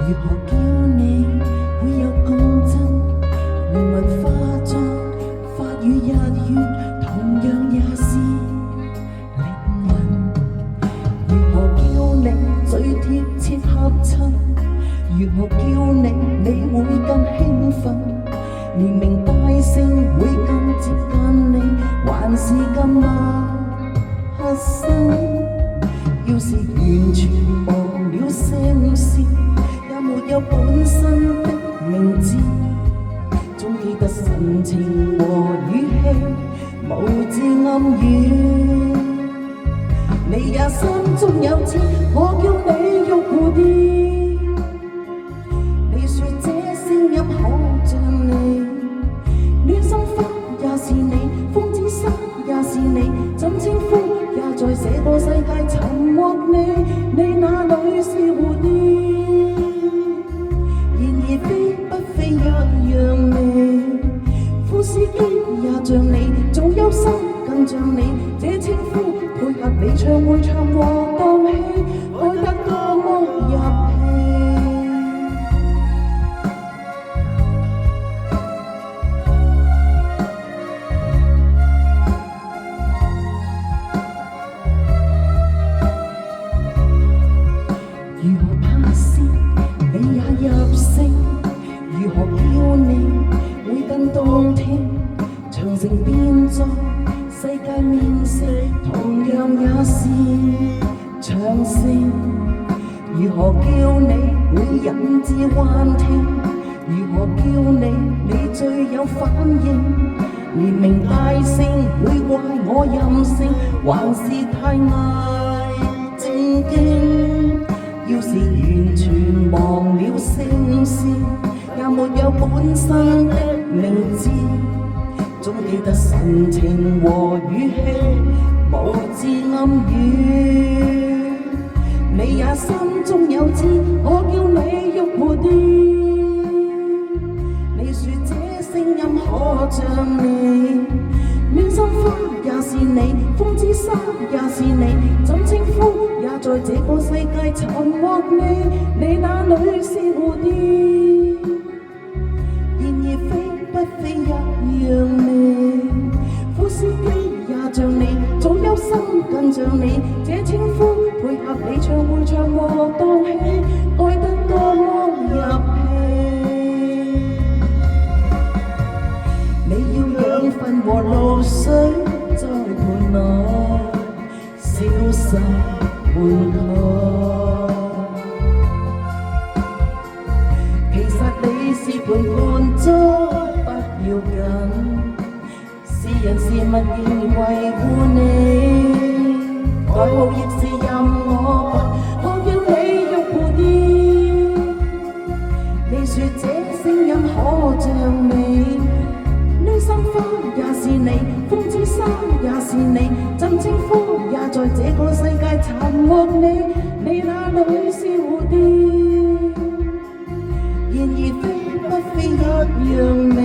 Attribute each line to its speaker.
Speaker 1: 如何叫你會有共振？靈魂化作法與日月，同樣也是靈魂。如何叫你最貼切合襯？如何叫你會更興奮？連名帶姓會更接近你，還是更陌生？要是完全忘了姓氏，也沒有本身的名字，總記得神情和語氣，無字暗語。你也心中有知，我叫你玉蝴蝶。你說這聲音可像你，暖心花也是你，風之沙也是你，怎稱呼也在這個世界尋獲你。你那裏是蝴蝶，然而飛不飛一樣美。夫斯基也像你，做憂心更像你，這稱呼配合你唱會唱和當戲，愛得多麼入戲。如何拍攝你也入聲，如何叫你會更動聽？長城變作世界面色，同樣也是長城。如何叫你會引致幻聽？如何叫你最有反應？連名帶姓會怪我任性，還是太偽正經？要是完全忘了姓氏，也沒有本身的名字，總記得神情和語氣，無字暗語。你也心中有知，我叫你玉蝴蝶。你說這聲音可像你，暖心花也是你，風之沙也是你，怎稱呼也在這個世界尋獲你。你那裏是蝴蝶，然而飛不飛一樣美。夫斯基也像你，做憂心更像你，這稱呼配合你唱會唱和當戲，愛得多麼入戲。你要養分和露水在盤內消失半途，其實你是盤盤竹，不要緊，是人是物仍維護你。愛好亦是任我拔，我叫你玉蝴蝶。你說這聲音可像你，暖心花也是你，風之沙也是你，怎稱呼也在這個世界尋獲你。你那裏是蝴蝶，然而飛不飛一樣美。